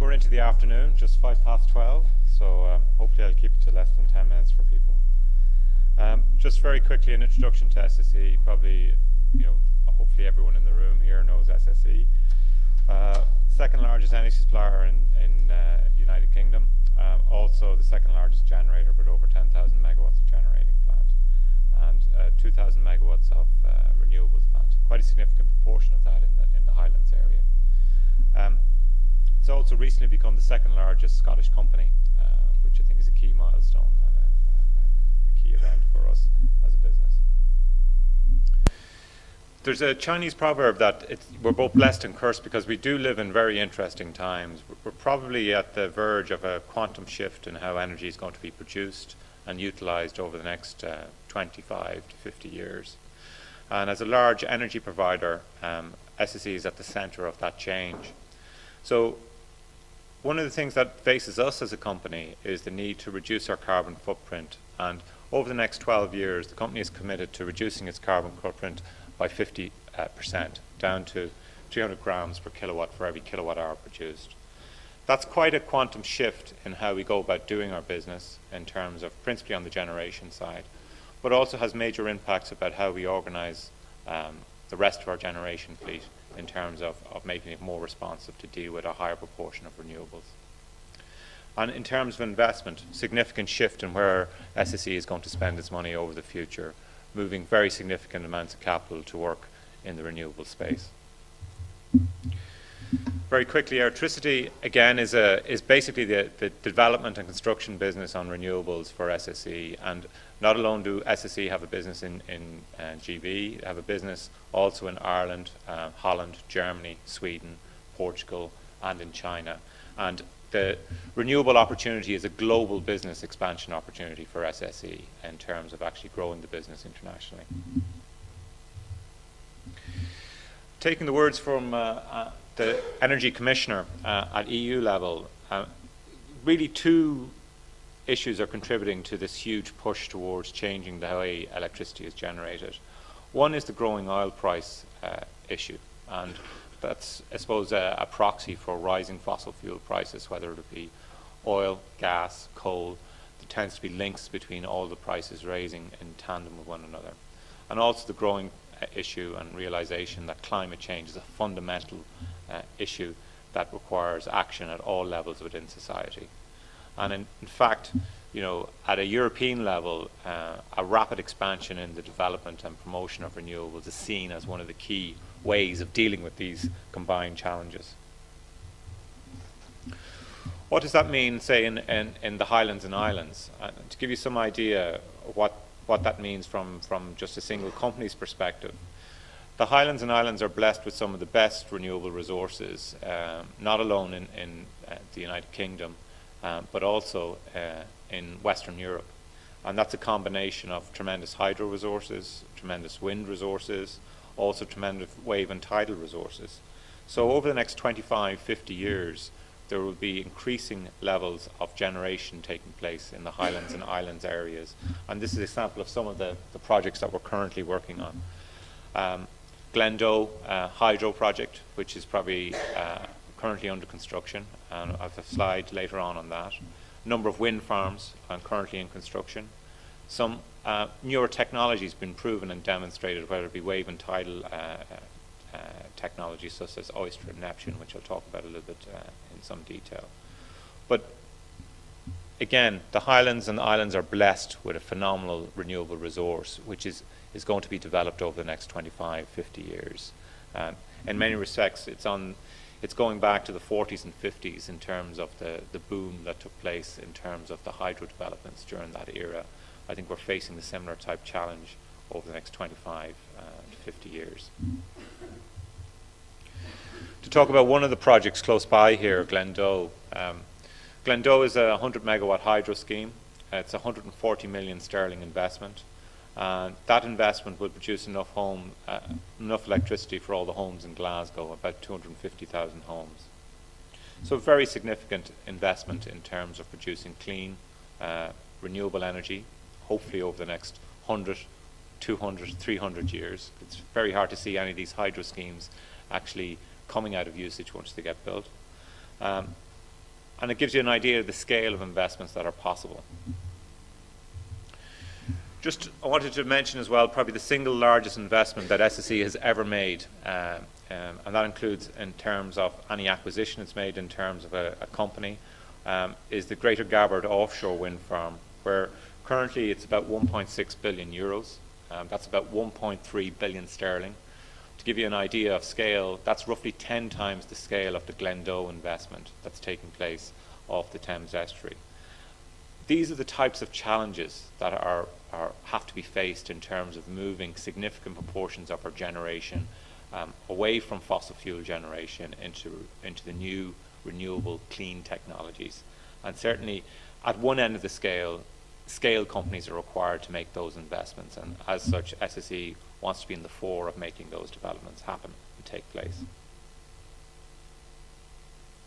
we're into the afternoon, just 12:05, so hopefully I'll keep it to less than 10 minutes for people. Just very quickly, an introduction to SSE. Probably, hopefully everyone in the room here knows SSE. Second largest energy supplier in United Kingdom. Also the second largest generator with over 10,000 megawatts of generating plant and 2,000 megawatts of renewables plant. Quite a significant proportion of that in the Highlands area. It's also recently become the second largest Scottish company, which I think is a key milestone and a key event for us as a business. There's a Chinese proverb that we're both blessed and cursed because we do live in very interesting times. We're probably at the verge of a quantum shift in how energy is going to be produced and utilized over the next 25 to 50 years. And as a large energy provider, SSE is at the center of that change. So one of the things that faces us as a company is the need to reduce our carbon footprint. And over the next 12 years, the company is committed to reducing its carbon footprint by 50%, down to 300 grams per kilowatt for every kilowatt hour produced. That's quite a quantum shift in how we go about doing our business in terms of principally on the generation side, but also has major impacts about how we organize the rest of our generation fleet in terms of making it more responsive to deal with a higher proportion of renewables. And in terms of investment, significant shift in where SSE is going to spend its money over the future, moving very significant amounts of capital to work in the renewable space. Very quickly, Airtricity, again, is basically the development and construction business on renewables for SSE. And not alone do SSE have a business in GB, they have a business also in Ireland, Holland, Germany, Sweden, Portugal, and in China. And the renewable opportunity is a global business expansion opportunity for SSE in terms of actually growing the business internationally. Taking the words from the Energy Commissioner at EU level, really two issues are contributing to this huge push towards changing the way electricity is generated. One is the growing oil price issue, and that's, I suppose, a proxy for rising fossil fuel prices, whether it be oil, gas, coal. There tends to be links between all the prices rising in tandem with one another. And also the growing issue and realization that climate change is a fundamental issue that requires action at all levels within society. And in fact, at a European level, a rapid expansion in the development and promotion of renewables is seen as one of the key ways of dealing with these combined challenges. What does that mean, say, in the Highlands and Islands? To give you some idea of what that means from just a single company's perspective, the Highlands and Islands are blessed with some of the best renewable resources, not alone in the United Kingdom, but also in Western Europe. And that's a combination of tremendous hydro resources, tremendous wind resources, also tremendous wave and tidal resources. So over the next 25, 50 years, there will be increasing levels of generation taking place in the Highlands and Islands areas. And this is an example of some of the projects that we're currently working on. Glendoe hydro project, which is probably currently under construction, and I have a slide later on that. A number of wind farms currently in construction. Some newer technologies been proven and demonstrated, whether it be wave and tidal technologies such as Oyster and Neptune, which I'll talk about a little bit in some detail. But again, the Highlands and the Islands are blessed with a phenomenal renewable resource, which is going to be developed over the next 25, 50 years. In many respects, it's going back to the 40s and 50s in terms of the boom that took place in terms of the hydro developments during that era. I think we're facing a similar type challenge over the next 25 to 50 years. To talk about one of the projects close by here, Glendoe. Glendoe is a 100 megawatt hydro scheme. It's a 140 million sterling investment. That investment will produce enough electricity for all the homes in Glasgow, about 250,000 homes. So a very significant investment in terms of producing clean, renewable energy, hopefully over the next 100, 200, 300 years. It's very hard to see any of these hydro schemes actually coming out of usage once they get built. and it gives you an idea of the scale of investments that are possible. I wanted to mention as well probably the single largest investment that SSE has ever made, and that includes in terms of any acquisition it's made in terms of a company, is the Greater Gabbard offshore wind farm, where currently it's about 1.6 billion euros. That's about 1.3 billion sterling. To give you an idea of scale, that's roughly 10 times the scale of the Glendoe investment that's taking place off the Thames estuary. These are the types of challenges that have to be faced in terms of moving significant proportions of our generation away from fossil fuel generation into the new renewable clean technologies. And certainly at one end of the scale companies are required to make those investments, and as such SSE wants to be in the fore of making those developments happen and take place.